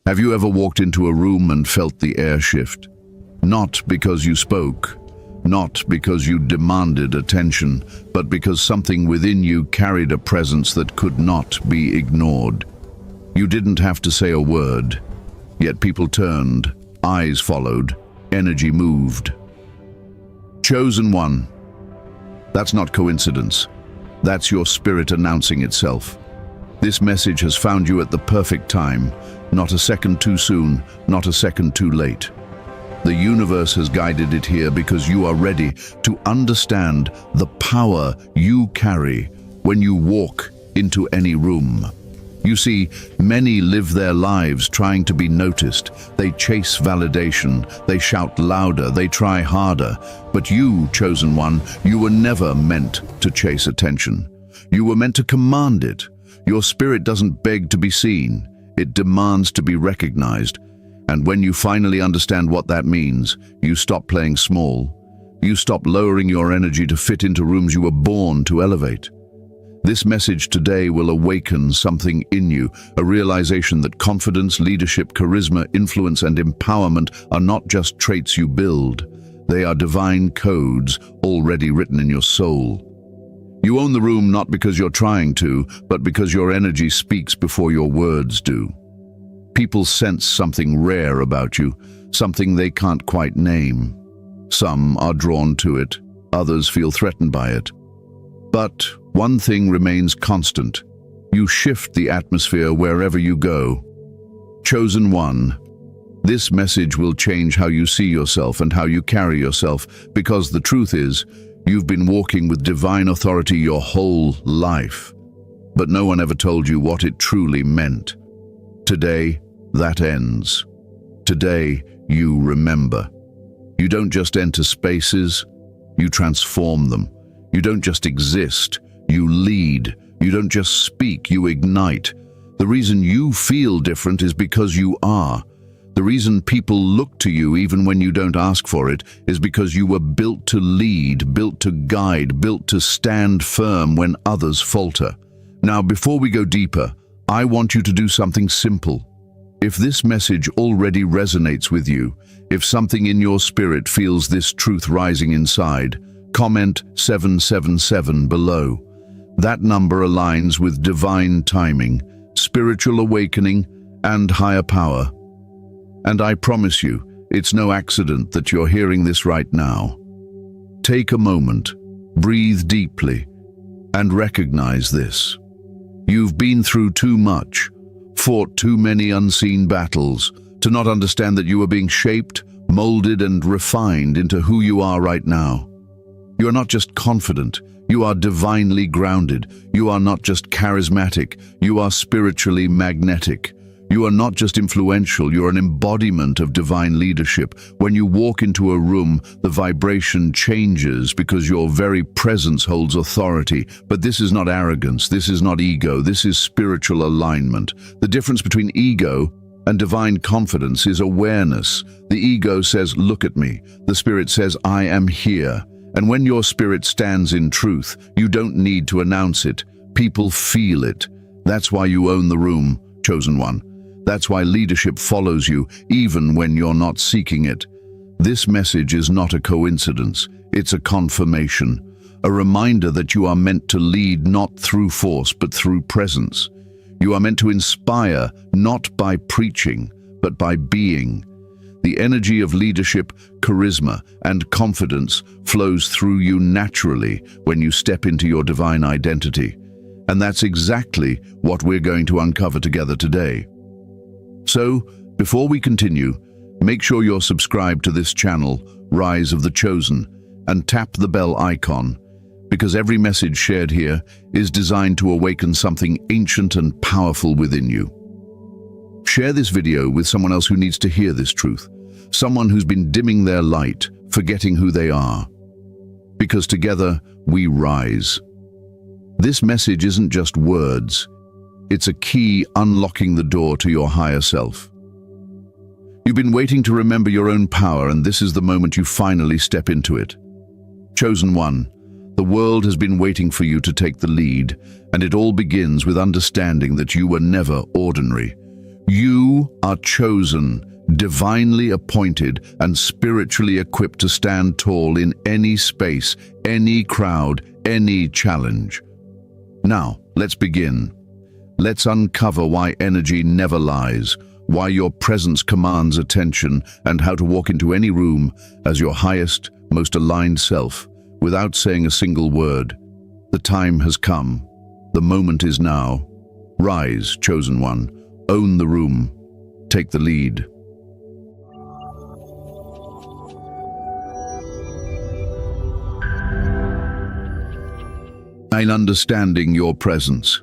Have you ever walked into a room and felt the air shift? Not because you spoke, not because you demanded attention, but because something within you carried a presence that could not be ignored. You didn't have to say a word, yet people turned, eyes followed, energy moved. Chosen one. That's not coincidence. That's your spirit announcing itself. This message has found you at the perfect time, not a second too soon, not a second too late. The universe has guided it here because you are ready to understand the power you carry when you walk into any room. You see, many live their lives trying to be noticed. They chase validation, they shout louder, they try harder. But you, chosen one, you were never meant to chase attention. You were meant to command it. Your spirit doesn't beg to be seen, it demands to be recognized. And when you finally understand what that means, you stop playing small. You stop lowering your energy to fit into rooms you were born to elevate. This message today will awaken something in you, a realization that confidence, leadership, charisma, influence, and empowerment are not just traits you build. They are divine codes already written in your soul. You own the room not because you're trying to, but because your energy speaks before your words do. People sense something rare about you, something they can't quite name. Some are drawn to it, others feel threatened by it. But one thing remains constant. You shift the atmosphere wherever you go. Chosen one. This message will change how you see yourself and how you carry yourself, because the truth is, you've been walking with divine authority your whole life. But no one ever told you what it truly meant. Today, that ends. Today, you remember. You don't just enter spaces, you transform them. You don't just exist, you lead. You don't just speak, you ignite. The reason you feel different is because you are. The reason people look to you even when you don't ask for it is because you were built to lead, built to guide, built to stand firm when others falter. Now, before we go deeper, I want you to do something simple. If this message already resonates with you, if something in your spirit feels this truth rising inside, comment 777 below. That number aligns with divine timing, spiritual awakening, and higher power. And I promise you, it's no accident that you're hearing this right now. Take a moment, breathe deeply, and recognize this. You've been through too much, fought too many unseen battles, to not understand that you are being shaped, molded, and refined into who you are right now. You are not just confident, you are divinely grounded. You are not just charismatic, you are spiritually magnetic. You are not just influential, you're an embodiment of divine leadership. When you walk into a room, the vibration changes because your very presence holds authority. But this is not arrogance, this is not ego, this is spiritual alignment. The difference between ego and divine confidence is awareness. The ego says, "Look at me." The spirit says, "I am here." And when your spirit stands in truth, you don't need to announce it. People feel it. That's why you own the room, chosen one. That's why leadership follows you, even when you're not seeking it. This message is not a coincidence. It's a confirmation, a reminder that you are meant to lead not through force, but through presence. You are meant to inspire, not by preaching, but by being. The energy of leadership, charisma, and confidence flows through you naturally when you step into your divine identity. And that's exactly what we're going to uncover together today. So, before we continue, make sure you're subscribed to this channel, Rise of the Chosen, and tap the bell icon, because every message shared here is designed to awaken something ancient and powerful within you. Share this video with someone else who needs to hear this truth, someone who's been dimming their light, forgetting who they are. Because together, we rise. This message isn't just words, it's a key unlocking the door to your higher self. You've been waiting to remember your own power, and this is the moment you finally step into it. Chosen one, the world has been waiting for you to take the lead, and it all begins with understanding that you were never ordinary. You are chosen, divinely appointed, and spiritually equipped to stand tall in any space, any crowd, any challenge. Now, let's begin. Let's uncover why energy never lies, why your presence commands attention, and how to walk into any room as your highest, most aligned self, without saying a single word. The time has come. The moment is now. Rise, chosen one. Own the room. Take the lead. In understanding your presence,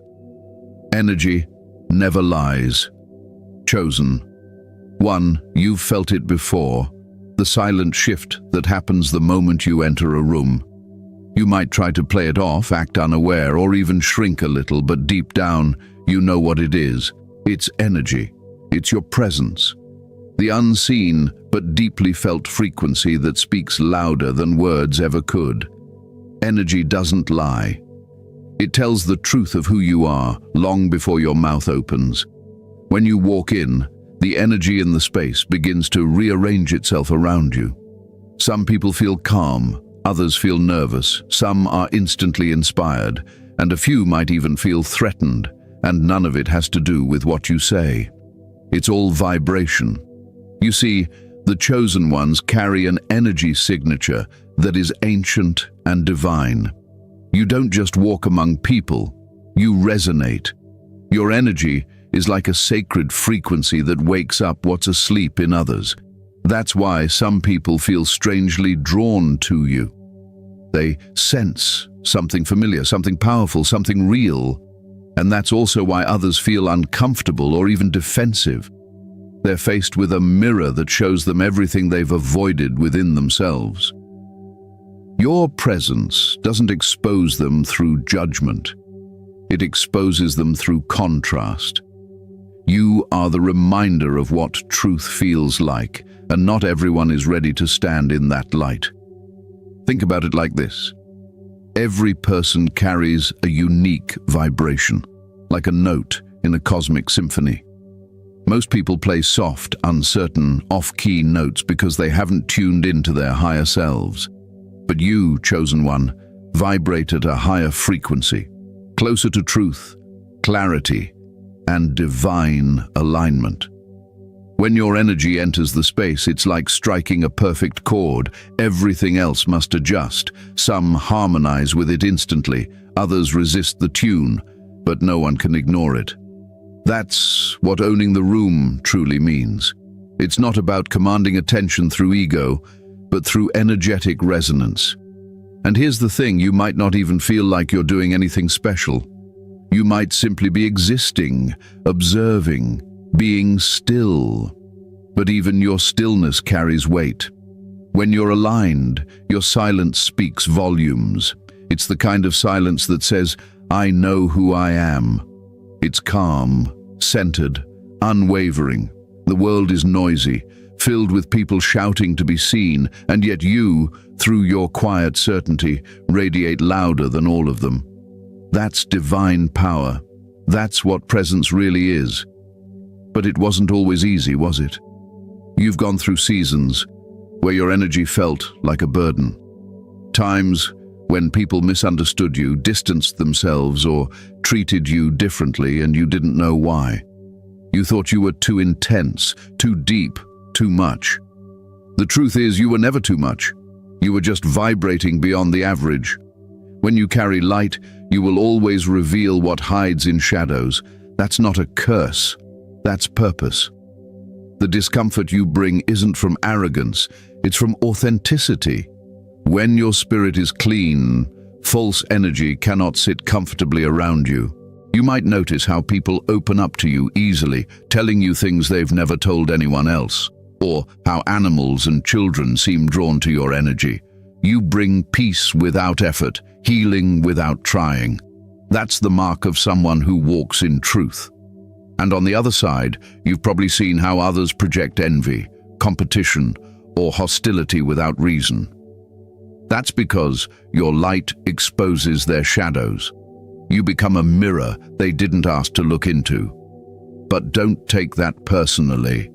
energy never lies. Chosen one, you've felt it before, the silent shift that happens the moment you enter a room. You might try to play it off, act unaware, or even shrink a little, but deep down, you know what it is. It's energy. It's your presence. The unseen but deeply felt frequency that speaks louder than words ever could. Energy doesn't lie. It tells the truth of who you are long before your mouth opens. When you walk in, the energy in the space begins to rearrange itself around you. Some people feel calm, others feel nervous, some are instantly inspired, and a few might even feel threatened, and none of it has to do with what you say. It's all vibration. You see, the chosen ones carry an energy signature that is ancient and divine. You don't just walk among people, you resonate. Your energy is like a sacred frequency that wakes up what's asleep in others. That's why some people feel strangely drawn to you. They sense something familiar, something powerful, something real. And that's also why others feel uncomfortable or even defensive. They're faced with a mirror that shows them everything they've avoided within themselves. Your presence doesn't expose them through judgment. It exposes them through contrast. You are the reminder of what truth feels like, and not everyone is ready to stand in that light. Think about it like this. Every person carries a unique vibration, like a note in a cosmic symphony. Most people play soft, uncertain, off-key notes because they haven't tuned into their higher selves. But you, chosen one, vibrate at a higher frequency, closer to truth, clarity, and divine alignment. When your energy enters the space, it's like striking a perfect chord. Everything else must adjust. Some harmonize with it instantly, others resist the tune, but no one can ignore it. That's what owning the room truly means. It's not about commanding attention through ego, but through energetic resonance. And here's the thing, you might not even feel like you're doing anything special. You might simply be existing, observing, being still. But even your stillness carries weight. When you're aligned, your silence speaks volumes. It's the kind of silence that says, "I know who I am." It's calm, centered, unwavering. The world is noisy, filled with people shouting to be seen, and yet you, through your quiet certainty, radiate louder than all of them. That's divine power. That's what presence really is. But it wasn't always easy, was it? You've gone through seasons where your energy felt like a burden. Times when people misunderstood you, distanced themselves, or treated you differently and you didn't know why. You thought you were too intense, too deep, too much. The truth is, you were never too much. You were just vibrating beyond the average. When you carry light, you will always reveal what hides in shadows. That's not a curse. That's purpose. The discomfort you bring isn't from arrogance, it's from authenticity. When your spirit is clean, false energy cannot sit comfortably around you. You might notice how people open up to you easily, telling you things they've never told anyone else, or how animals and children seem drawn to your energy. You bring peace without effort, healing without trying. That's the mark of someone who walks in truth. And on the other side, you've probably seen how others project envy, competition, or hostility without reason. That's because your light exposes their shadows. You become a mirror they didn't ask to look into. But don't take that personally.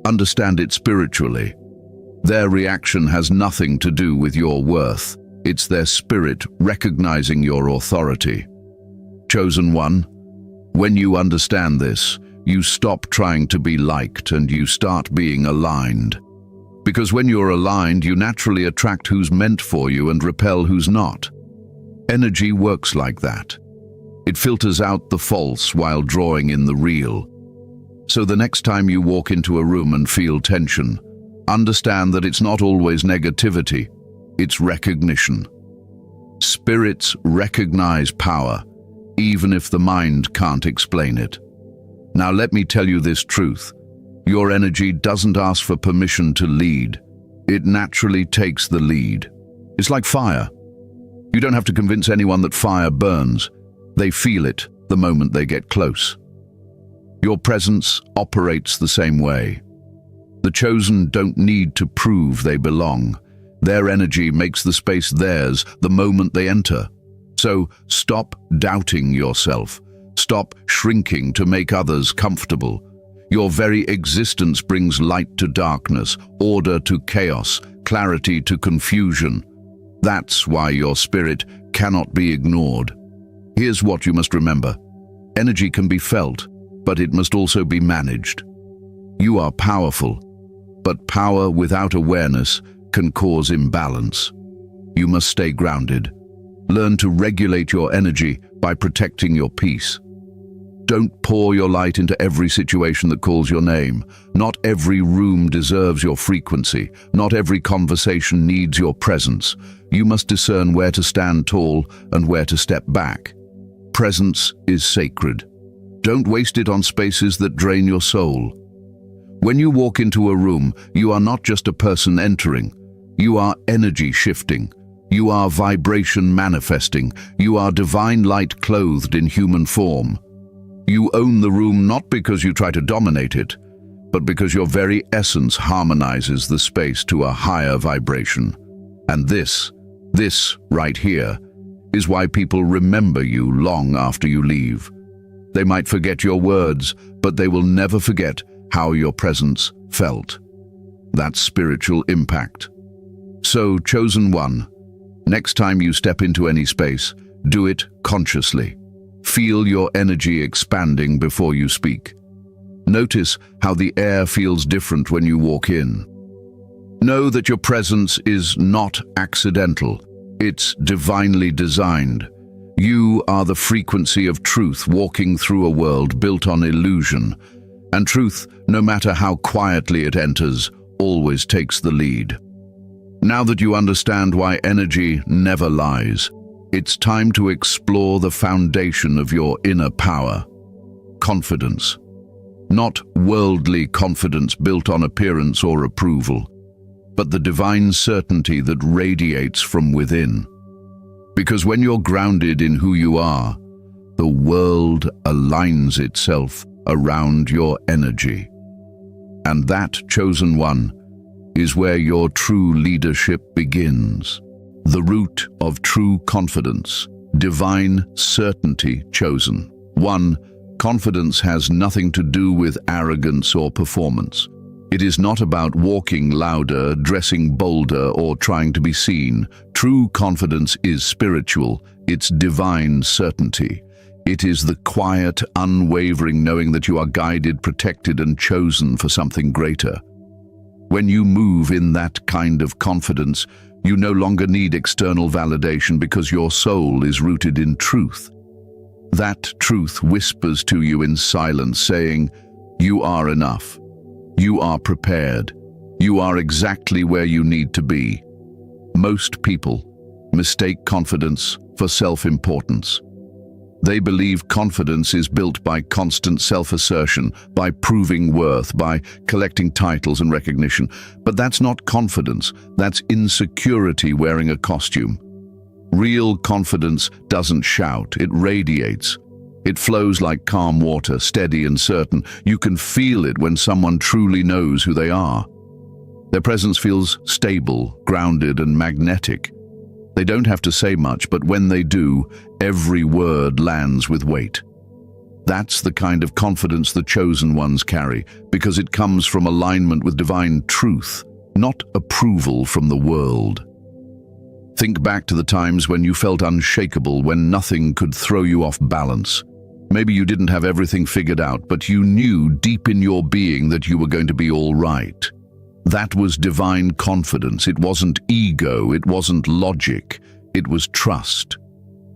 Understand it spiritually. Their reaction has nothing to do with your worth. It's their spirit recognizing your authority. Chosen one, when you understand this, you stop trying to be liked and you start being aligned. Because when you're aligned, you naturally attract who's meant for you and repel who's not. Energy works like that. It filters out the false while drawing in the real. So the next time you walk into a room and feel tension, understand that it's not always negativity, it's recognition. Spirits recognize power, even if the mind can't explain it. Now let me tell you this truth. Your energy doesn't ask for permission to lead. It naturally takes the lead. It's like fire. You don't have to convince anyone that fire burns. They feel it the moment they get close. Your presence operates the same way. The chosen don't need to prove they belong. Their energy makes the space theirs the moment they enter. So stop doubting yourself. Stop shrinking to make others comfortable. Your very existence brings light to darkness, order to chaos, clarity to confusion. That's why your spirit cannot be ignored. Here's what you must remember. Energy can be felt, but it must also be managed. You are powerful, but power without awareness can cause imbalance. You must stay grounded. Learn to regulate your energy by protecting your peace. Don't pour your light into every situation that calls your name. Not every room deserves your frequency. Not every conversation needs your presence. You must discern where to stand tall and where to step back. Presence is sacred. Don't waste it on spaces that drain your soul. When you walk into a room, you are not just a person entering. You are energy shifting. You are vibration manifesting. You are divine light clothed in human form. You own the room not because you try to dominate it, but because your very essence harmonizes the space to a higher vibration. And this right here, is why people remember you long after you leave. They might forget your words, but they will never forget how your presence felt. That's spiritual impact. So, chosen one, next time you step into any space, do it consciously. Feel your energy expanding before you speak. Notice how the air feels different when you walk in. Know that your presence is not accidental. It's divinely designed. You are the frequency of truth walking through a world built on illusion. And truth, no matter how quietly it enters, always takes the lead. Now that you understand why energy never lies, it's time to explore the foundation of your inner power. Confidence. Not worldly confidence built on appearance or approval, but the divine certainty that radiates from within. Because when you're grounded in who you are, the world aligns itself around your energy. And that, chosen one, is where your true leadership begins. The root of true confidence, divine certainty chosen. 1. Confidence has nothing to do with arrogance or performance. It is not about walking louder, dressing bolder, or trying to be seen. True confidence is spiritual. It's divine certainty. It is the quiet, unwavering knowing that you are guided, protected, and chosen for something greater. When you move in that kind of confidence, you no longer need external validation because your soul is rooted in truth. That truth whispers to you in silence, saying, "You are enough. You are prepared. You are exactly where you need to be." Most people mistake confidence for self-importance. They believe confidence is built by constant self-assertion, by proving worth, by collecting titles and recognition. But that's not confidence. That's insecurity wearing a costume. Real confidence doesn't shout, it radiates. It flows like calm water, steady and certain. You can feel it when someone truly knows who they are. Their presence feels stable, grounded, and magnetic. They don't have to say much, but when they do, every word lands with weight. That's the kind of confidence the chosen ones carry, because it comes from alignment with divine truth, not approval from the world. Think back to the times when you felt unshakable, when nothing could throw you off balance. Maybe you didn't have everything figured out, but you knew deep in your being that you were going to be all right. That was divine confidence. It wasn't ego, it wasn't logic, it was trust.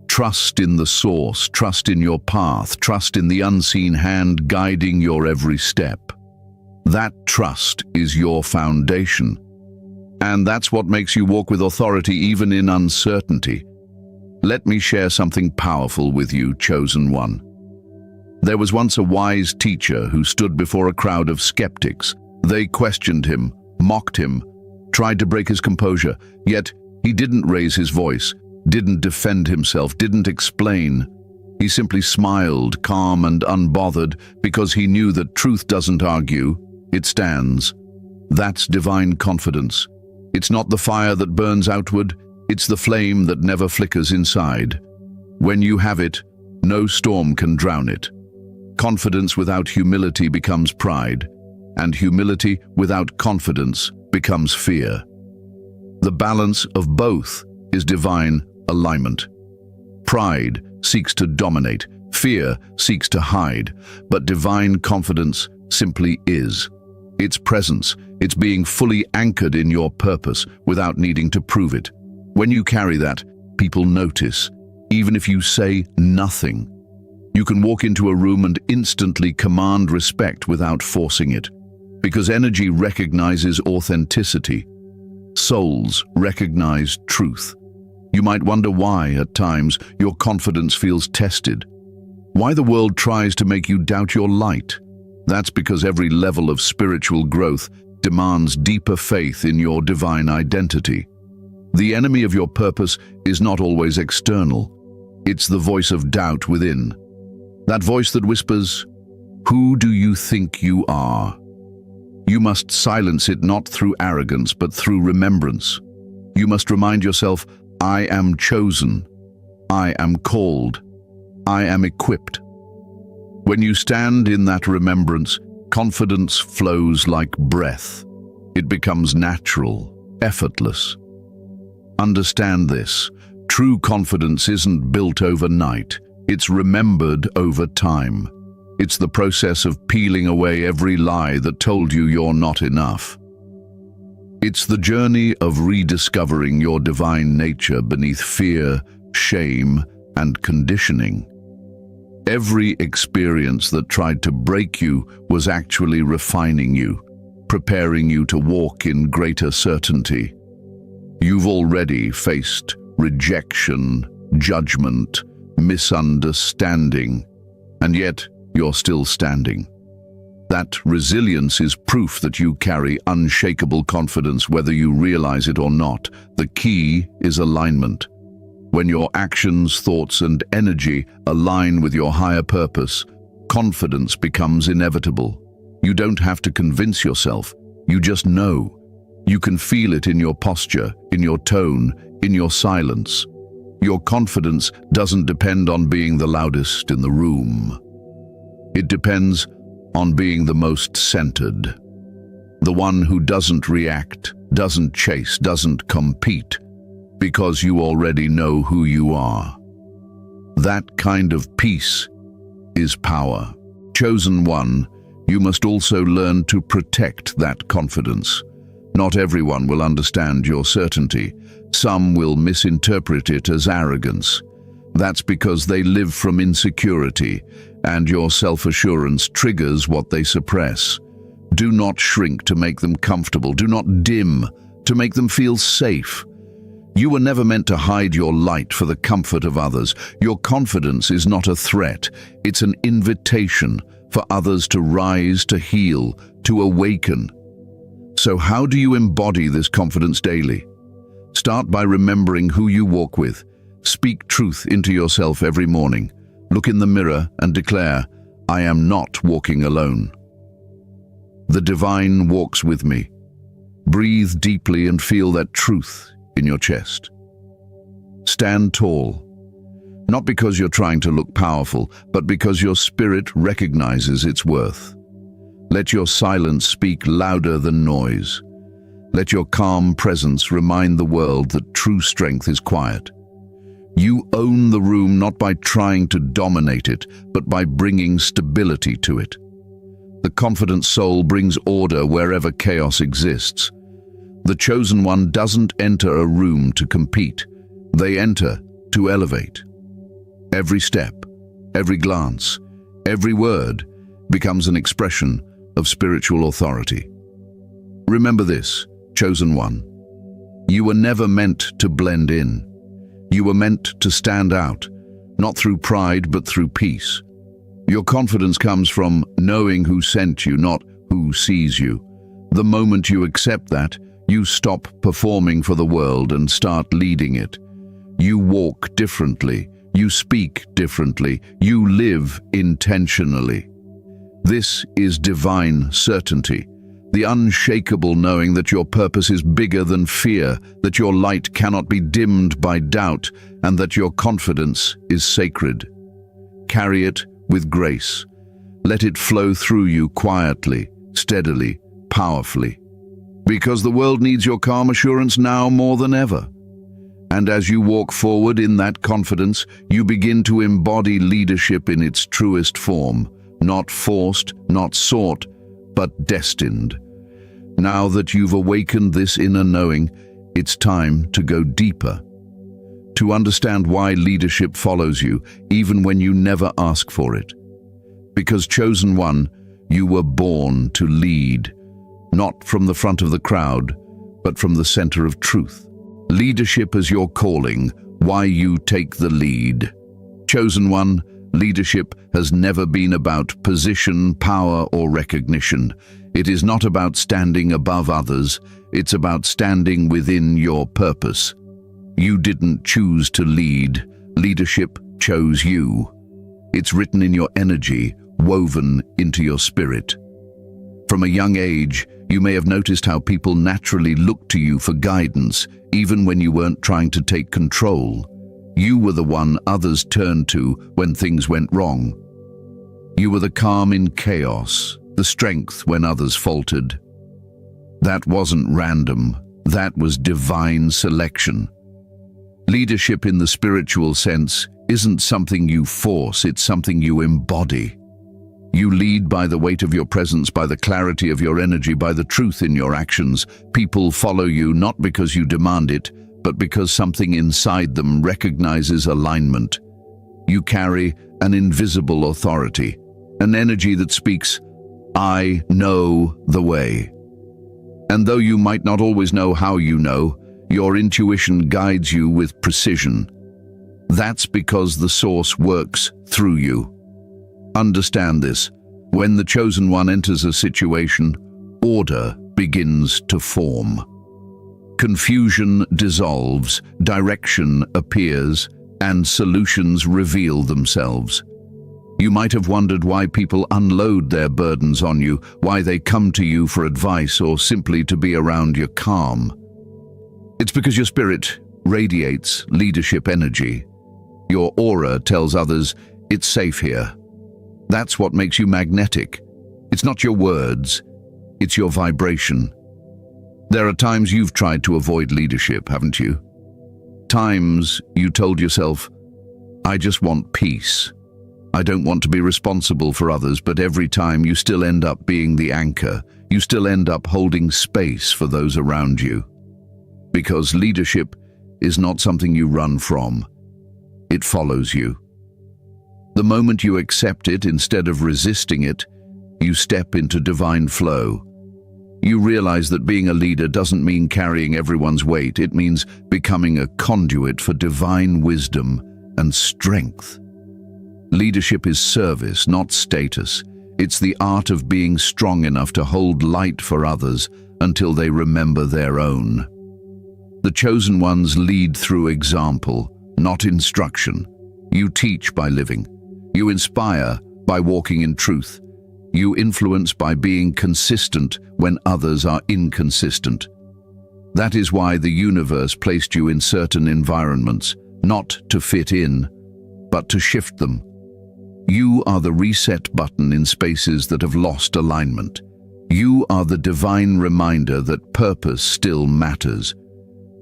Trust in the source, trust in your path, trust in the unseen hand guiding your every step. That trust is your foundation. And that's what makes you walk with authority even in uncertainty. Let me share something powerful with you, chosen one. There was once a wise teacher who stood before a crowd of skeptics. They questioned him, mocked him, tried to break his composure, yet he didn't raise his voice, didn't defend himself, didn't explain. He simply smiled, calm and unbothered, because he knew that truth doesn't argue, it stands. That's divine confidence. It's not the fire that burns outward, it's the flame that never flickers inside. When you have it, no storm can drown it. Confidence without humility becomes pride, and humility without confidence becomes fear. The balance of both is divine alignment. Pride seeks to dominate, fear seeks to hide, but divine confidence simply is. Its presence, it's being fully anchored in your purpose without needing to prove it. When you carry that, people notice, even if you say nothing. You can walk into a room and instantly command respect without forcing it, because energy recognizes authenticity. Souls recognize truth. You might wonder why, at times, your confidence feels tested. Why the world tries to make you doubt your light. That's because every level of spiritual growth demands deeper faith in your divine identity. The enemy of your purpose is not always external. It's the voice of doubt within. That voice that whispers, "Who do you think you are?" You must silence it not through arrogance, but through remembrance. You must remind yourself, I am chosen, I am called, I am equipped. When you stand in that remembrance, confidence flows like breath. It becomes natural, effortless. Understand this. True confidence isn't built overnight. It's remembered over time. It's the process of peeling away every lie that told you you're not enough. It's the journey of rediscovering your divine nature beneath fear, shame, and conditioning. Every experience that tried to break you was actually refining you, preparing you to walk in greater certainty. You've already faced rejection, judgment, misunderstanding, and yet you're still standing. That resilience is proof that you carry unshakable confidence whether you realize it or not. The key is alignment. When your actions, thoughts, and energy align with your higher purpose, confidence becomes inevitable. You don't have to convince yourself, you just know. You can feel it in your posture, in your tone, in your silence. Your confidence doesn't depend on being the loudest in the room. It depends on being the most centered. The one who doesn't react, doesn't chase, doesn't compete, because you already know who you are. That kind of peace is power. Chosen one, you must also learn to protect that confidence. Not everyone will understand your certainty. Some will misinterpret it as arrogance. That's because they live from insecurity, and your self-assurance triggers what they suppress. Do not shrink to make them comfortable. Do not dim to make them feel safe. You were never meant to hide your light for the comfort of others. Your confidence is not a threat. It's an invitation for others to rise, to heal, to awaken. So how do you embody this confidence daily? Start by remembering who you walk with. Speak truth into yourself every morning. Look in the mirror and declare, I am not walking alone. The divine walks with me. Breathe deeply and feel that truth in your chest. Stand tall. Not because you're trying to look powerful, but because your spirit recognizes its worth. Let your silence speak louder than noise. Let your calm presence remind the world that true strength is quiet. You own the room not by trying to dominate it, but by bringing stability to it. The confident soul brings order wherever chaos exists. The chosen one doesn't enter a room to compete. They enter to elevate. Every step, every glance, every word becomes an expression of spiritual authority. Remember this, chosen one. You were never meant to blend in. You were meant to stand out, not through pride but through peace. Your confidence comes from knowing who sent you, not who sees you. The moment you accept that, you stop performing for the world and start leading it. You walk differently, you speak differently, you live intentionally. This is divine certainty, the unshakable knowing that your purpose is bigger than fear, that your light cannot be dimmed by doubt, and that your confidence is sacred. Carry it with grace. Let it flow through you quietly, steadily, powerfully. Because the world needs your calm assurance now more than ever. And as you walk forward in that confidence, you begin to embody leadership in its truest form, not forced, not sought, but destined. Now that you've awakened this inner knowing, it's time to go deeper. To understand why leadership follows you, even when you never ask for it. Because, chosen one, you were born to lead, not from the front of the crowd, but from the center of truth. Leadership as your calling, why you take the lead. Chosen one, leadership has never been about position, power, or recognition. It is not about standing above others, it's about standing within your purpose. You didn't choose to lead, leadership chose you. It's written in your energy, woven into your spirit. From a young age, you may have noticed how people naturally looked to you for guidance, even when you weren't trying to take control. You were the one others turned to when things went wrong. You were the calm in chaos, the strength when others faltered. That wasn't random, that was divine selection. Leadership in the spiritual sense isn't something you force, it's something you embody. You lead by the weight of your presence, by the clarity of your energy, by the truth in your actions. People follow you not because you demand it, but because something inside them recognizes alignment. You carry an invisible authority, an energy that speaks, "I know the way." And though you might not always know how you know, your intuition guides you with precision. That's because the source works through you. Understand this. When the chosen one enters a situation, order begins to form. Confusion dissolves, direction appears, and solutions reveal themselves. You might have wondered why people unload their burdens on you, why they come to you for advice or simply to be around your calm. It's because your spirit radiates leadership energy. Your aura tells others, "It's safe here." That's what makes you magnetic. It's not your words, it's your vibration. There are times you've tried to avoid leadership, haven't you? Times you told yourself, "I just want peace. I don't want to be responsible for others," but every time you still end up being the anchor. You still end up holding space for those around you. Because leadership is not something you run from. It follows you. The moment you accept it instead of resisting it, you step into divine flow. You realize that being a leader doesn't mean carrying everyone's weight. It means becoming a conduit for divine wisdom and strength. Leadership is service, not status. It's the art of being strong enough to hold light for others until they remember their own. The chosen ones lead through example, not instruction. You teach by living. You inspire by walking in truth. You influence by being consistent when others are inconsistent. That is why the universe placed you in certain environments, not to fit in, but to shift them. You are the reset button in spaces that have lost alignment. You are the divine reminder that purpose still matters.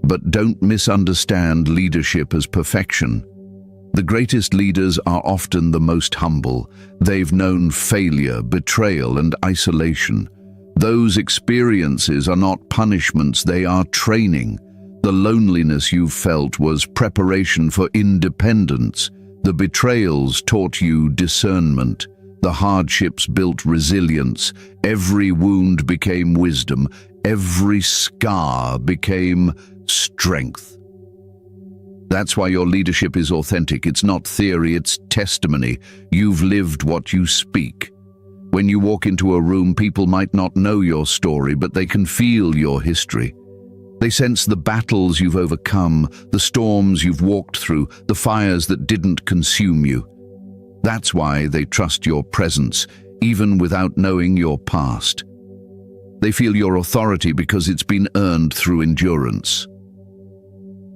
But don't misunderstand leadership as perfection. The greatest leaders are often the most humble. They've known failure, betrayal, and isolation. Those experiences are not punishments, they are training. The loneliness you felt was preparation for independence. The betrayals taught you discernment. The hardships built resilience. Every wound became wisdom. Every scar became strength. That's why your leadership is authentic. It's not theory, it's testimony. You've lived what you speak. When you walk into a room, people might not know your story, but they can feel your history. They sense the battles you've overcome, the storms you've walked through, the fires that didn't consume you. That's why they trust your presence, even without knowing your past. They feel your authority because it's been earned through endurance.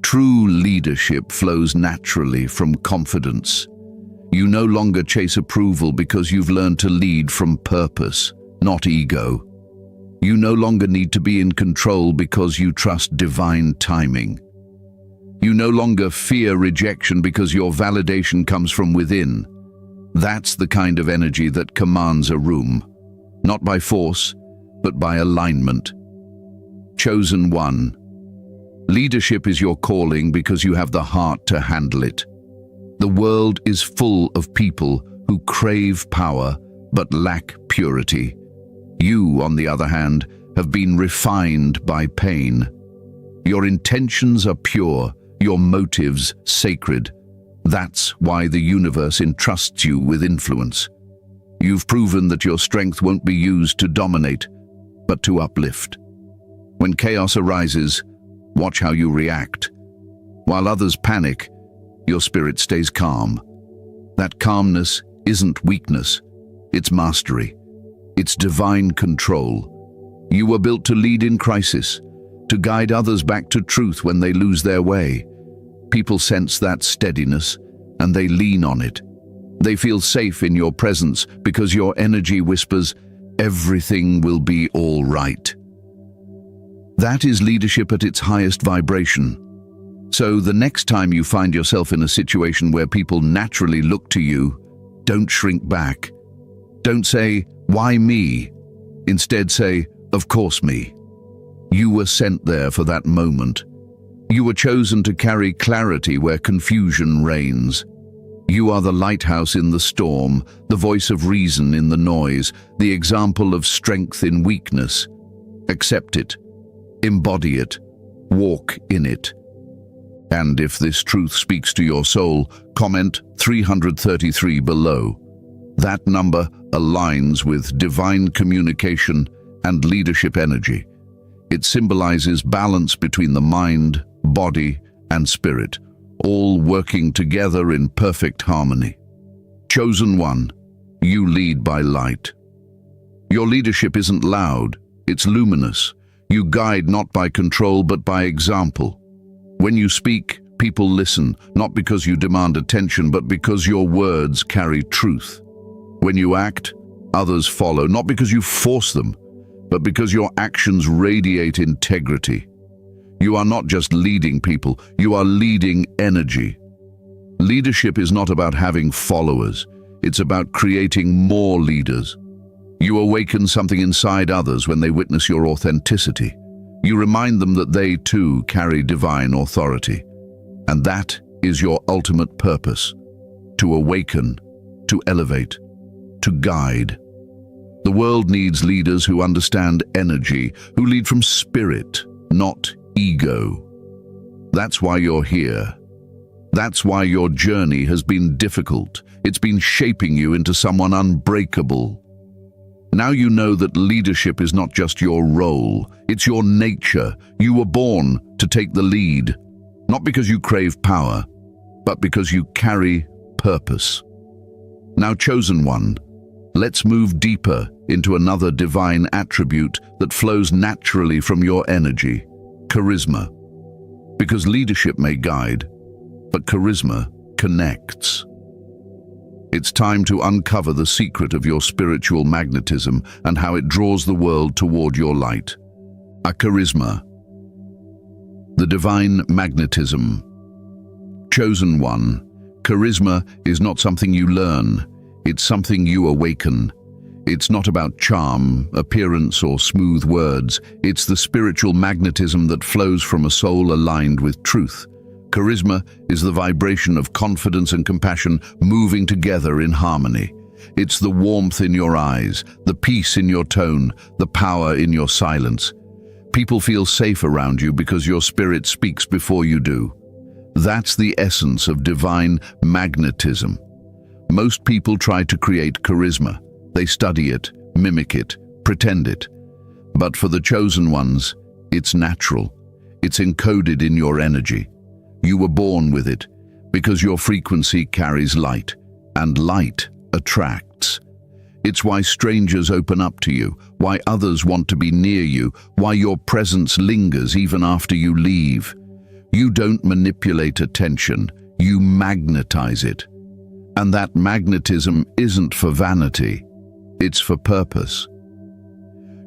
True leadership flows naturally from confidence. You no longer chase approval because you've learned to lead from purpose, not ego. You no longer need to be in control because you trust divine timing. You no longer fear rejection because your validation comes from within. That's the kind of energy that commands a room, not by force, but by alignment. Chosen one. Leadership is your calling because you have the heart to handle it. The world is full of people who crave power but lack purity. You, on the other hand, have been refined by pain. Your intentions are pure, your motives sacred. That's why the universe entrusts you with influence. You've proven that your strength won't be used to dominate, but to uplift. When chaos arises, watch how you react. While others panic, your spirit stays calm. That calmness isn't weakness, it's mastery. It's divine control. You were built to lead in crisis, to guide others back to truth when they lose their way. People sense that steadiness, and they lean on it. They feel safe in your presence because your energy whispers, "Everything will be all right." That is leadership at its highest vibration. So the next time you find yourself in a situation where people naturally look to you, don't shrink back. Don't say, "Why me?" Instead say, "Of course me." You were sent there for that moment. You were chosen to carry clarity where confusion reigns. You are the lighthouse in the storm, the voice of reason in the noise, the example of strength in weakness. Accept it. Embody it. Walk in it. And if this truth speaks to your soul, comment 333 below. That number aligns with divine communication and leadership energy. It symbolizes balance between the mind, body, and spirit, all working together in perfect harmony. Chosen one, you lead by light. Your leadership isn't loud, it's luminous. You guide not by control but by example. When you speak, people listen, not because you demand attention, but because your words carry truth. When you act, others follow, not because you force them, but because your actions radiate integrity. You are not just leading people, you are leading energy. Leadership is not about having followers, it's about creating more leaders. You awaken something inside others when they witness your authenticity. You remind them that they too carry divine authority. And that is your ultimate purpose: to awaken, to elevate, to guide. The world needs leaders who understand energy, who lead from spirit, not ego. That's why you're here. That's why your journey has been difficult. It's been shaping you into someone unbreakable. Now you know that leadership is not just your role, it's your nature. You were born to take the lead, not because you crave power, but because you carry purpose. Now, chosen one, let's move deeper into another divine attribute that flows naturally from your energy: charisma. Because leadership may guide, but charisma connects. It's time to uncover the secret of your spiritual magnetism and how it draws the world toward your light. A charisma. The divine magnetism. Chosen one. Charisma is not something you learn, it's something you awaken. It's not about charm, appearance, or smooth words. It's the spiritual magnetism that flows from a soul aligned with truth. Charisma is the vibration of confidence and compassion moving together in harmony. It's the warmth in your eyes, the peace in your tone, the power in your silence. People feel safe around you because your spirit speaks before you do. That's the essence of divine magnetism. Most people try to create charisma. They study it, mimic it, pretend it. But for the chosen ones, it's natural. It's encoded in your energy. You were born with it because your frequency carries light, and light attracts. It's why strangers open up to you, why others want to be near you, why your presence lingers even after you leave. You don't manipulate attention, you magnetize it. And that magnetism isn't for vanity, it's for purpose.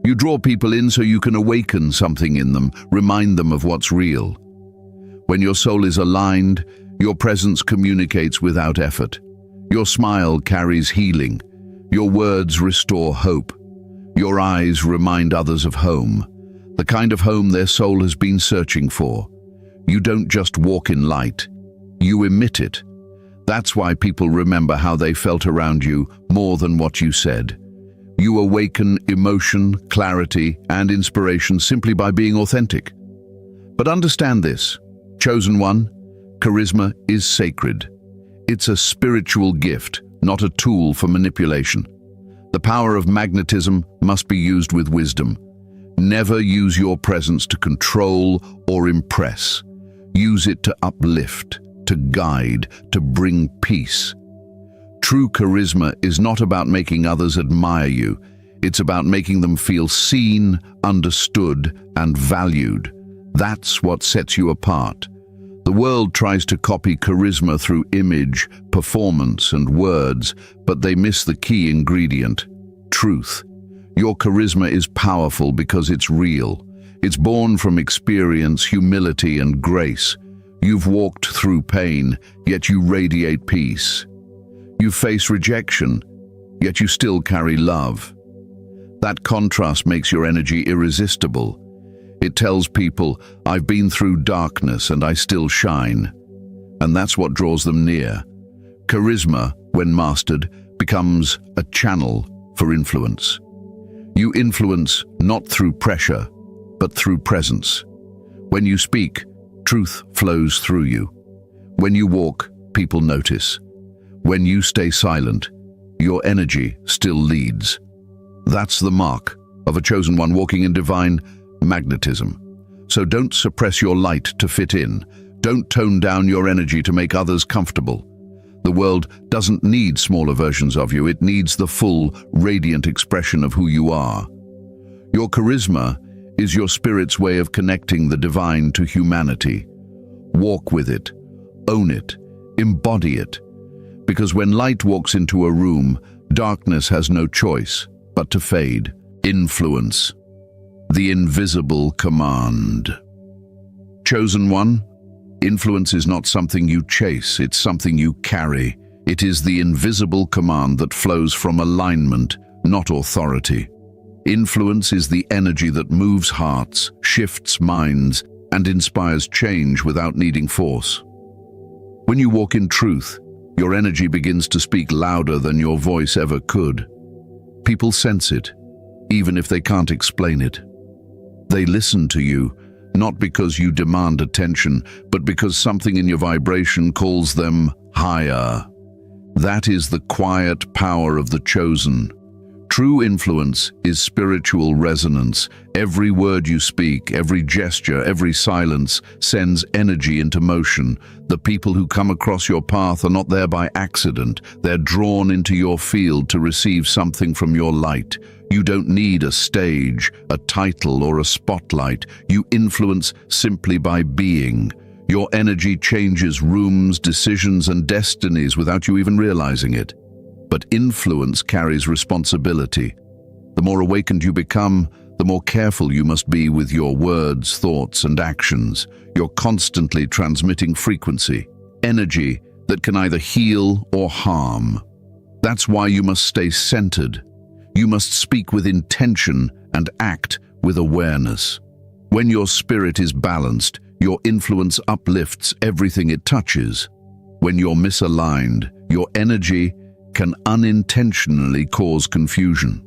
You draw people in so you can awaken something in them, remind them of what's real. When your soul is aligned, your presence communicates without effort. Your smile carries healing. Your words restore hope. Your eyes remind others of home, the kind of home their soul has been searching for. You don't just walk in light, you emit it. That's why people remember how they felt around you more than what you said. You awaken emotion, clarity, and inspiration simply by being authentic. But understand this, chosen one, charisma is sacred. It's a spiritual gift, not a tool for manipulation. The power of magnetism must be used with wisdom. Never use your presence to control or impress. Use it to uplift, to guide, to bring peace. True charisma is not about making others admire you. It's about making them feel seen, understood, and valued. That's what sets you apart. The world tries to copy charisma through image, performance, and words, but they miss the key ingredient: truth. Your charisma is powerful because it's real. It's born from experience, humility, and grace. You've walked through pain, yet you radiate peace. You face rejection, yet you still carry love. That contrast makes your energy irresistible. It tells people, I've been through darkness and I still shine. And that's what draws them near. Charisma, when mastered, becomes a channel for influence. You influence not through pressure, but through presence. When you speak, truth flows through you. When you walk, people notice. When you stay silent, your energy still leads. That's the mark of a chosen one walking in divine magnetism. So don't suppress your light to fit in. Don't tone down your energy to make others comfortable. The world doesn't need smaller versions of you. It needs the full, radiant expression of who you are. Your charisma is your spirit's way of connecting the divine to humanity. Walk with it, own it, embody it. Because when light walks into a room, darkness has no choice but to fade. Influence. The invisible command. Chosen one, influence is not something you chase, it's something you carry. It is the invisible command that flows from alignment, not authority. Influence is the energy that moves hearts, shifts minds, and inspires change without needing force. When you walk in truth, your energy begins to speak louder than your voice ever could. People sense it, even if they can't explain it. They listen to you, not because you demand attention, but because something in your vibration calls them higher. That is the quiet power of the chosen. True influence is spiritual resonance. Every word you speak, every gesture, every silence sends energy into motion. The people who come across your path are not there by accident. They're drawn into your field to receive something from your light. You don't need a stage, a title, or a spotlight. You influence simply by being. Your energy changes rooms, decisions, and destinies without you even realizing it. but influence carries responsibility. The more awakened you become, the more careful you must be with your words, thoughts, and actions. You're constantly transmitting frequency, energy that can either heal or harm. That's why you must stay centered. You must speak with intention and act with awareness. When your spirit is balanced, your influence uplifts everything it touches. When you're misaligned, your energy can unintentionally cause confusion.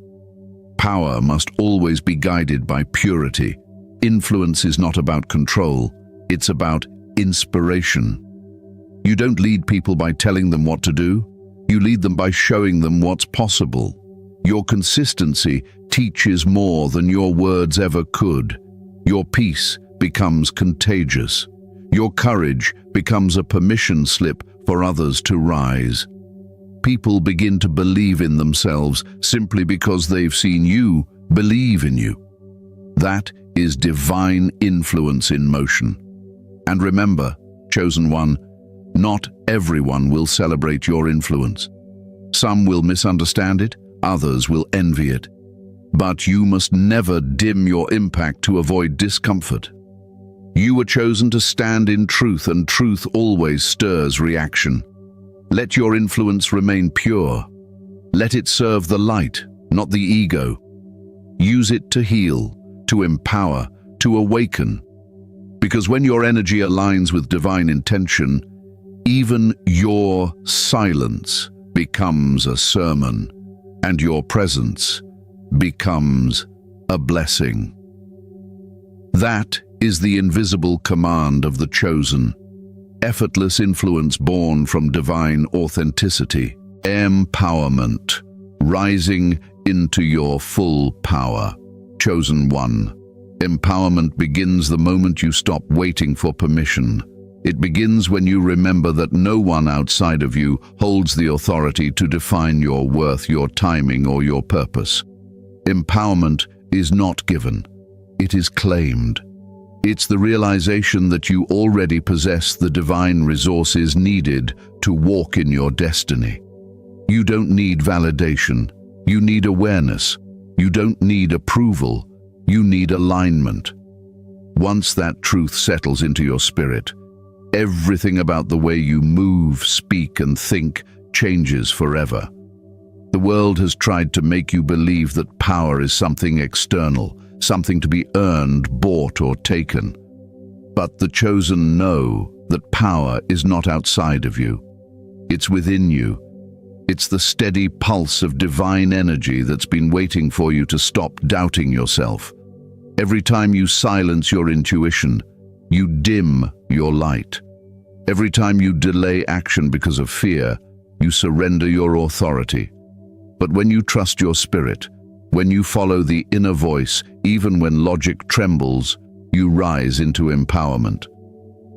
Power must always be guided by purity. Influence is not about control, it's about inspiration. You don't lead people by telling them what to do, you lead them by showing them what's possible. Your consistency teaches more than your words ever could. Your peace becomes contagious. Your courage becomes a permission slip for others to rise. People begin to believe in themselves simply because they've seen you believe in you. That is divine influence in motion. And remember, chosen one, not everyone will celebrate your influence. Some will misunderstand it, others will envy it. But you must never dim your impact to avoid discomfort. You were chosen to stand in truth, and truth always stirs reaction. Let your influence remain pure. Let it serve the light, not the ego. Use it to heal, to empower, to awaken. Because when your energy aligns with divine intention, even your silence becomes a sermon, and your presence becomes a blessing. That is the invisible command of the chosen. Effortless influence born from divine authenticity. Empowerment. Rising into your full power. Chosen one. Empowerment begins the moment you stop waiting for permission. It begins when you remember that no one outside of you holds the authority to define your worth, your timing, or your purpose. Empowerment is not given. It is claimed. It's the realization that you already possess the divine resources needed to walk in your destiny. You don't need validation. You need awareness. You don't need approval. You need alignment. Once that truth settles into your spirit, everything about the way you move, speak, and think changes forever. The world has tried to make you believe that power is something external, something to be earned, bought, or taken. But the chosen know that power is not outside of you. It's within you. It's the steady pulse of divine energy that's been waiting for you to stop doubting yourself. Every time you silence your intuition, you dim your light. Every time you delay action because of fear, you surrender your authority. But when you trust your spirit, when you follow the inner voice, even when logic trembles, you rise into empowerment.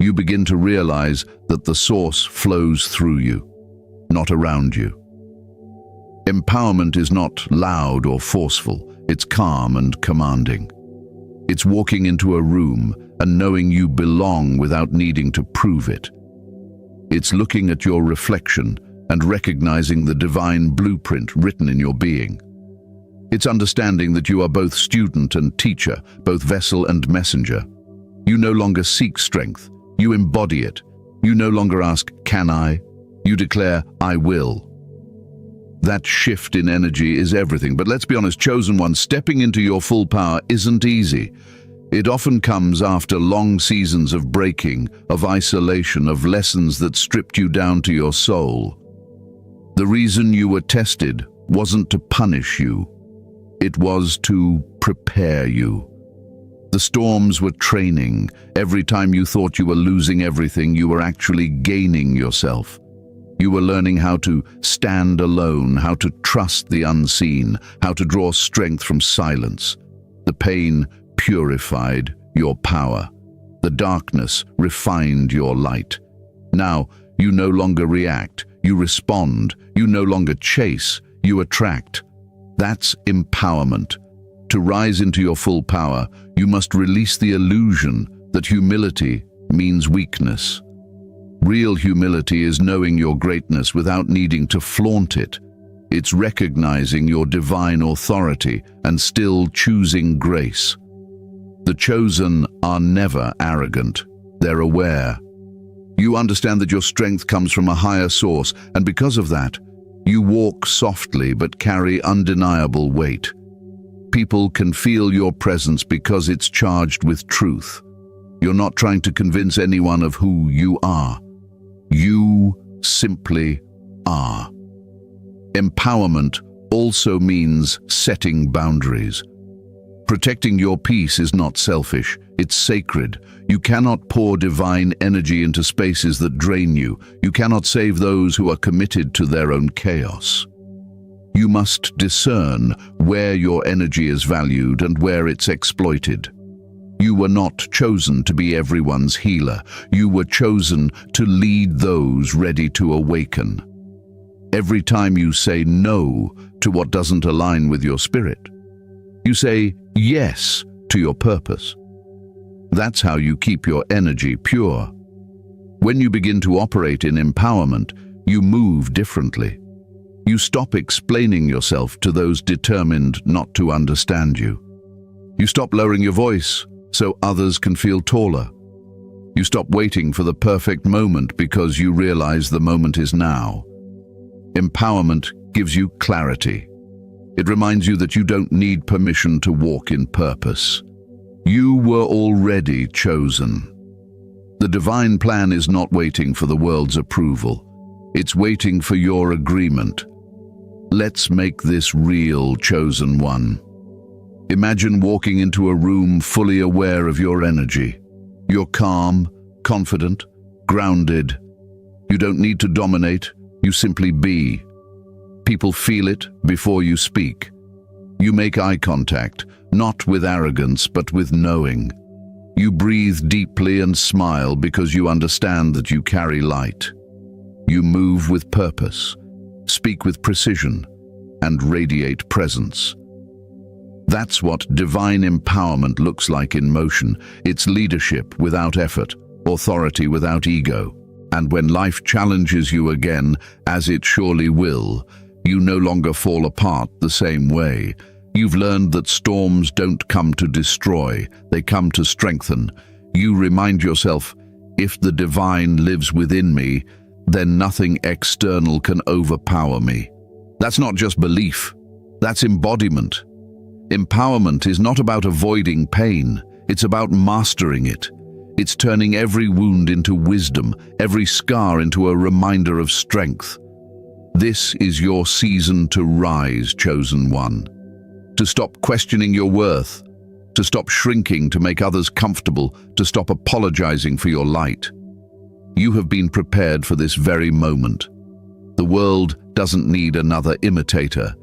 You begin to realize that the source flows through you, not around you. Empowerment is not loud or forceful, it's calm and commanding. It's walking into a room and knowing you belong without needing to prove it. It's looking at your reflection and recognizing the divine blueprint written in your being. It's understanding that you are both student and teacher, both vessel and messenger. You no longer seek strength, you embody it. You no longer ask, "Can I?" You declare, "I will." That shift in energy is everything. But let's be honest, chosen one, stepping into your full power isn't easy. It often comes after long seasons of breaking, of isolation, of lessons that stripped you down to your soul. The reason you were tested wasn't to punish you. It was to prepare you. The storms were training. Every time you thought you were losing everything, you were actually gaining yourself. You were learning how to stand alone, how to trust the unseen, how to draw strength from silence. The pain purified your power. The darkness refined your light. Now, you no longer react, you respond. You no longer chase, you attract. That's empowerment. To rise into your full power, you must release the illusion that humility means weakness. Real humility is knowing your greatness without needing to flaunt it. It's recognizing your divine authority and still choosing grace. The chosen are never arrogant. They're aware. You understand that your strength comes from a higher source, and because of that, you walk softly but carry undeniable weight. People can feel your presence because it's charged with truth. You're not trying to convince anyone of who you are. You simply are. Empowerment also means setting boundaries. Protecting your peace is not selfish, it's sacred. You cannot pour divine energy into spaces that drain you. You cannot save those who are committed to their own chaos. You must discern where your energy is valued and where it's exploited. You were not chosen to be everyone's healer. You were chosen to lead those ready to awaken. Every time you say no to what doesn't align with your spirit, you say yes to your purpose. That's how you keep your energy pure. When you begin to operate in empowerment, you move differently. You stop explaining yourself to those determined not to understand you. You stop lowering your voice so others can feel taller. You stop waiting for the perfect moment because you realize the moment is now. Empowerment gives you clarity. It reminds you that you don't need permission to walk in purpose. You were already chosen. The divine plan is not waiting for the world's approval. It's waiting for your agreement. Let's make this real, chosen one. Imagine walking into a room fully aware of your energy. You're calm, confident, grounded. You don't need to dominate, you simply be. People feel it before you speak. You make eye contact, not with arrogance, but with knowing. You breathe deeply and smile because you understand that you carry light. You move with purpose, speak with precision, and radiate presence. That's what divine empowerment looks like in motion. It's leadership without effort, authority without ego. And when life challenges you again, as it surely will, you no longer fall apart the same way. You've learned that storms don't come to destroy, they come to strengthen. You remind yourself, if the divine lives within me, then nothing external can overpower me. That's not just belief, that's embodiment. Empowerment is not about avoiding pain, it's about mastering it. It's turning every wound into wisdom, every scar into a reminder of strength. This is your season to rise, chosen one. To stop questioning your worth, to stop shrinking to make others comfortable, to stop apologizing for your light. You have been prepared for this very moment. The world doesn't need another imitator.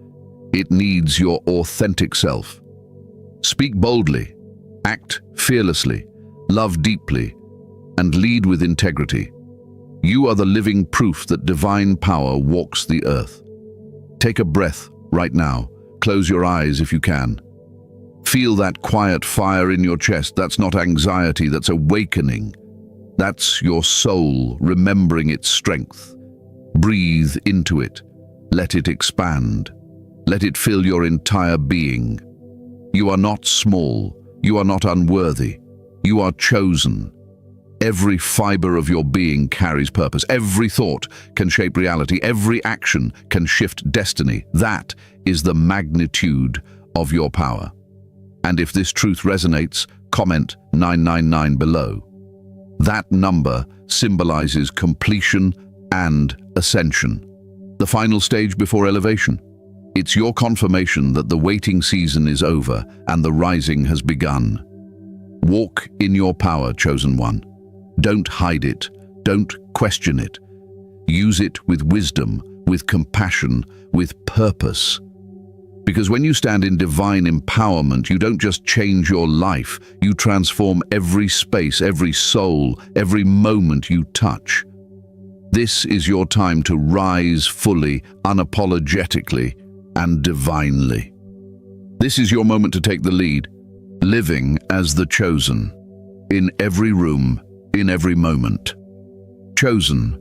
It needs your authentic self. Speak boldly, act fearlessly, love deeply, and lead with integrity. You are the living proof that divine power walks the earth. Take a breath right now. Close your eyes if you can. Feel that quiet fire in your chest. That's not anxiety, that's awakening. That's your soul remembering its strength. Breathe into it. Let it expand. Let it fill your entire being. You are not small. You are not unworthy. You are chosen. Every fiber of your being carries purpose. Every thought can shape reality. Every action can shift destiny. That is the magnitude of your power. And if this truth resonates, comment 999 below. That number symbolizes completion and ascension. The final stage before elevation. It's your confirmation that the waiting season is over and the rising has begun. Walk in your power, chosen one. Don't hide it. Don't question it. Use it with wisdom, with compassion, with purpose. Because when you stand in divine empowerment, you don't just change your life, you transform every space, every soul, every moment you touch. This is your time to rise fully, unapologetically, and divinely. This is your moment to take the lead, living as the chosen, in every room, in every moment. Chosen.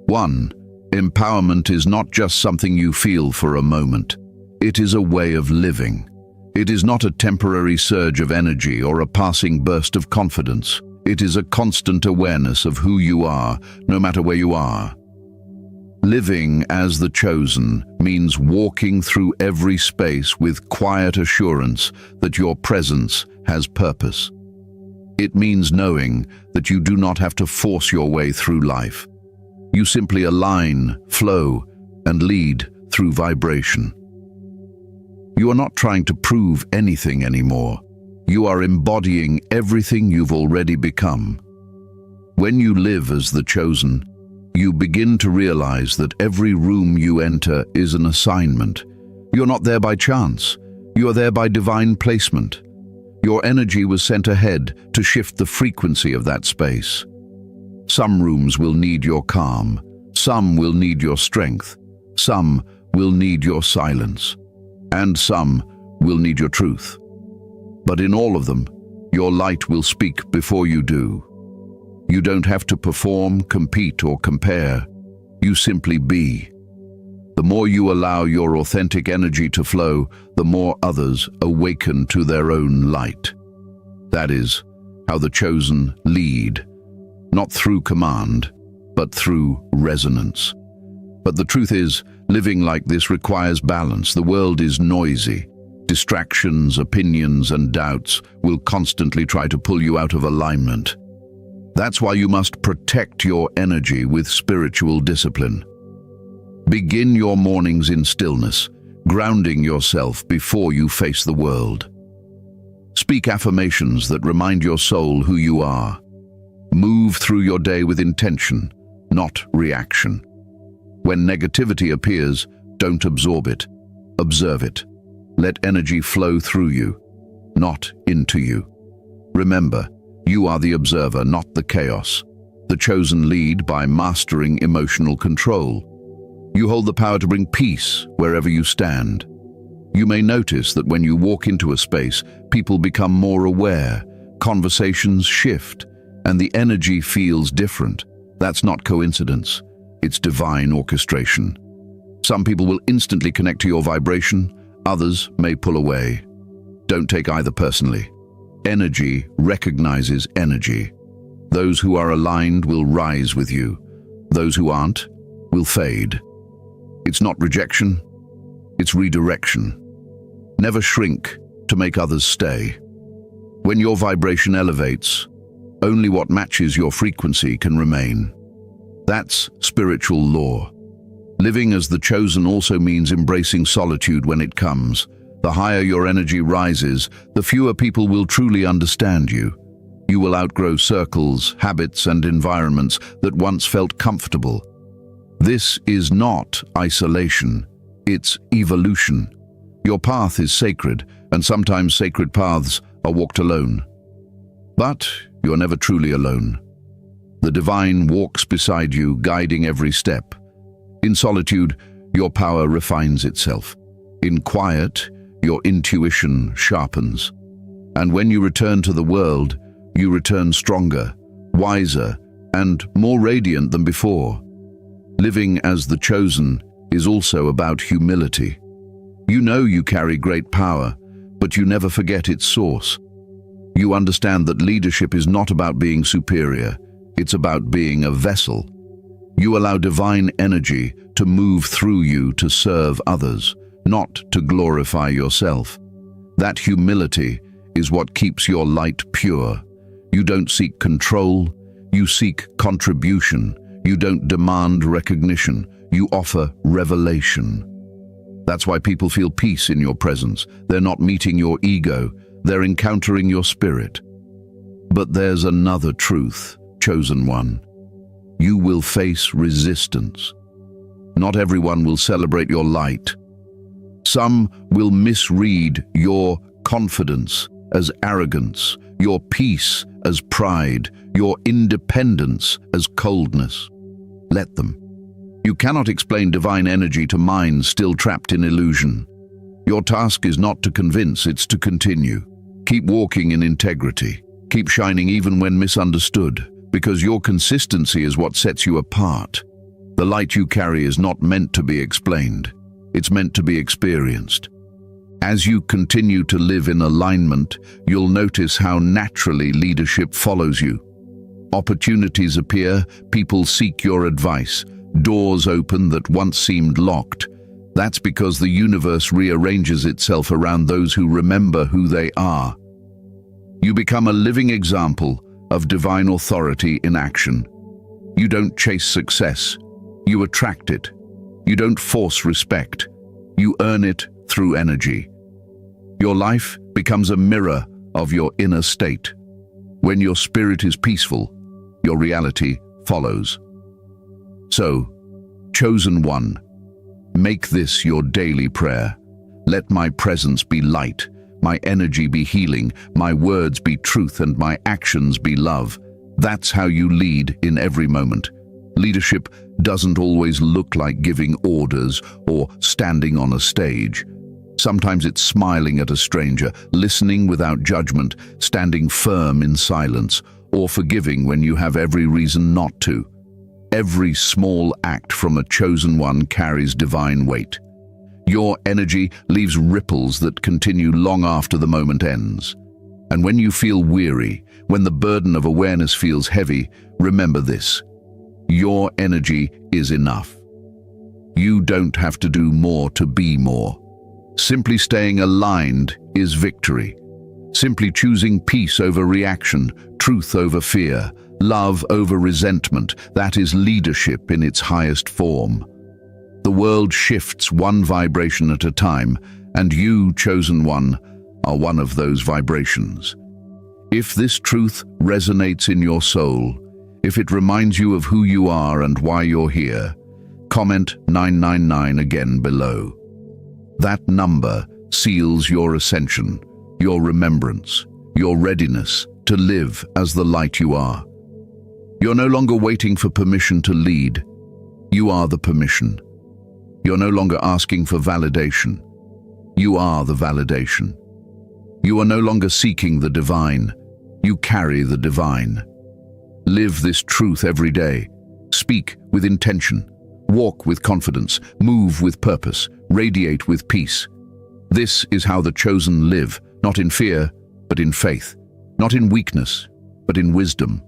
1. Empowerment is not just something you feel for a moment. It is a way of living. It is not a temporary surge of energy or a passing burst of confidence. It is a constant awareness of who you are, no matter where you are. Living as the chosen means walking through every space with quiet assurance that your presence has purpose. It means knowing that you do not have to force your way through life. You simply align, flow, and lead through vibration. You are not trying to prove anything anymore. You are embodying everything you've already become. When you live as the chosen, you begin to realize that every room you enter is an assignment. You're not there by chance. You are there by divine placement. Your energy was sent ahead to shift the frequency of that space. Some rooms will need your calm. Some will need your strength. Some will need your silence. And some will need your truth. But in all of them, your light will speak before you do. You don't have to perform, compete, or compare. You simply be. The more you allow your authentic energy to flow, the more others awaken to their own light. That is how the chosen lead, not through command, but through resonance. But the truth is, living like this requires balance. The world is noisy. Distractions, opinions, and doubts will constantly try to pull you out of alignment. That's why you must protect your energy with spiritual discipline. Begin your mornings in stillness, grounding yourself before you face the world. Speak affirmations that remind your soul who you are. Move through your day with intention, not reaction. When negativity appears, don't absorb it. Observe it. Let energy flow through you, not into you. Remember, you are the observer, not the chaos. The chosen lead by mastering emotional control. You hold the power to bring peace wherever you stand. You may notice that when you walk into a space, people become more aware, conversations shift, and the energy feels different. That's not coincidence. It's divine orchestration. Some people will instantly connect to your vibration, others may pull away. Don't take either personally. Energy recognizes energy. Those who are aligned will rise with you. Those who aren't will fade. It's not rejection, it's redirection. Never shrink to make others stay. When your vibration elevates, only what matches your frequency can remain. That's spiritual law. Living as the chosen also means embracing solitude when it comes. The higher your energy rises, the fewer people will truly understand you. You will outgrow circles, habits, and environments that once felt comfortable. This is not isolation, it's evolution. Your path is sacred, and sometimes sacred paths are walked alone. But you're never truly alone. The divine walks beside you, guiding every step. In solitude, your power refines itself. In quiet, your intuition sharpens. And when you return to the world, you return stronger, wiser, and more radiant than before. Living as the chosen is also about humility. You know you carry great power, but you never forget its source. You understand that leadership is not about being superior, it's about being a vessel. You allow divine energy to move through you to serve others, not to glorify yourself. That humility is what keeps your light pure. You don't seek control, you seek contribution. You don't demand recognition, you offer revelation. That's why people feel peace in your presence. They're not meeting your ego, they're encountering your spirit. But there's another truth, chosen one. You will face resistance. Not everyone will celebrate your light. Some will misread your confidence as arrogance, your peace as pride, your independence as coldness. Let them. You cannot explain divine energy to minds still trapped in illusion. Your task is not to convince, it's to continue. Keep walking in integrity. Keep shining even when misunderstood, because your consistency is what sets you apart. The light you carry is not meant to be explained. It's meant to be experienced. As you continue to live in alignment, you'll notice how naturally leadership follows you. Opportunities appear, people seek your advice, doors open that once seemed locked. That's because the universe rearranges itself around those who remember who they are. You become a living example of divine authority in action. You don't chase success, you attract it. You don't force respect, you earn it through energy. Your life becomes a mirror of your inner state. When your spirit is peaceful, your reality follows. So, chosen one, make this your daily prayer. Let my presence be light, my energy be healing, my words be truth, and my actions be love. That's how you lead in every moment. Leadership doesn't always look like giving orders or standing on a stage. Sometimes it's smiling at a stranger, listening without judgment, standing firm in silence, or forgiving when you have every reason not to. Every small act from a chosen one carries divine weight. Your energy leaves ripples that continue long after the moment ends. And when you feel weary, when the burden of awareness feels heavy, remember this: your energy is enough. You don't have to do more to be more. Simply staying aligned is victory. Simply choosing peace over reaction, truth over fear, love over resentment, that is leadership in its highest form. The world shifts one vibration at a time, and you, chosen one, are one of those vibrations. If this truth resonates in your soul, if it reminds you of who you are and why you're here, comment 999 again below. That number seals your ascension, your remembrance, your readiness to live as the light you are. You're no longer waiting for permission to lead. You are the permission. You're no longer asking for validation. You are the validation. You are no longer seeking the divine. You carry the divine. Live this truth every day. Speak with intention. Walk with confidence. Move with purpose. Radiate with peace. This is how the chosen live, not in fear, but in faith. Not in weakness, but in wisdom.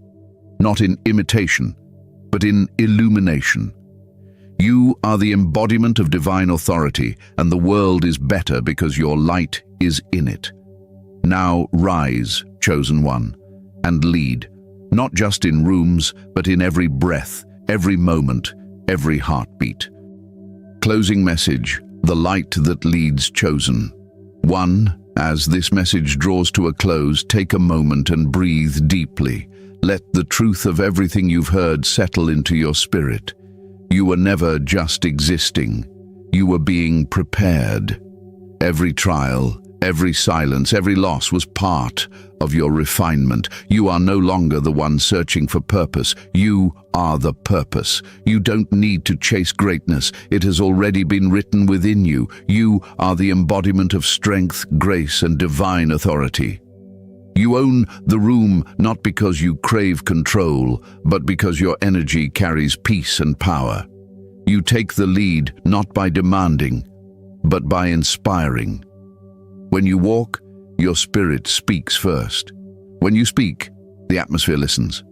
Not in imitation, but in illumination. You are the embodiment of divine authority, and the world is better because your light is in it. Now rise, chosen one, and lead, not just in rooms, but in every breath, every moment, every heartbeat. Closing message: the light that leads, chosen. 1. As this message draws to a close, take a moment and breathe deeply. Let the truth of everything you've heard settle into your spirit. You were never just existing. You were being prepared. Every trial, every silence, every loss was part of your refinement. You are no longer the one searching for purpose. You are the purpose. You don't need to chase greatness. It has already been written within you. You are the embodiment of strength, grace, and divine authority. You own the room not because you crave control, but because your energy carries peace and power. You take the lead not by demanding, but by inspiring. When you walk, your spirit speaks first. When you speak, the atmosphere listens.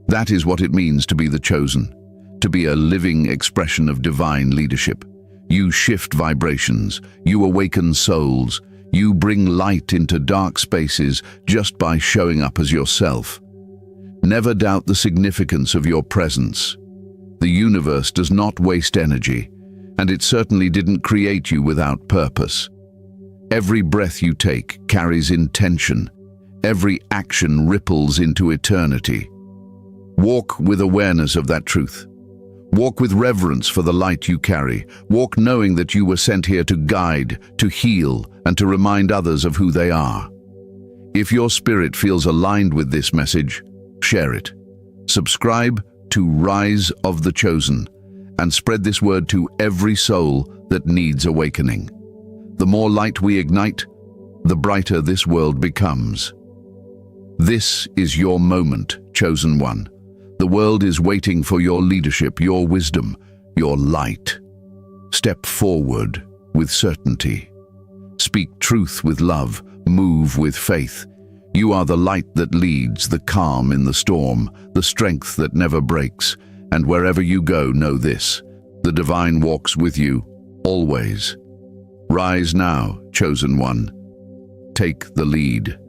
That is what it means to be the chosen, to be a living expression of divine leadership. You shift vibrations, you awaken souls, you bring light into dark spaces just by showing up as yourself. Never doubt the significance of your presence. The universe does not waste energy, and it certainly didn't create you without purpose. Every breath you take carries intention. Every action ripples into eternity. Walk with awareness of that truth. Walk with reverence for the light you carry. Walk knowing that you were sent here to guide, to heal, and to remind others of who they are. If your spirit feels aligned with this message, share it. Subscribe to Rise of the Chosen and spread this word to every soul that needs awakening. The more light we ignite, the brighter this world becomes. This is your moment, chosen one. The world is waiting for your leadership, your wisdom, your light. Step forward with certainty. Speak truth with love, move with faith. You are the light that leads, the calm in the storm, the strength that never breaks. And wherever you go, know this: the divine walks with you, always. Rise now, chosen one. Take the lead.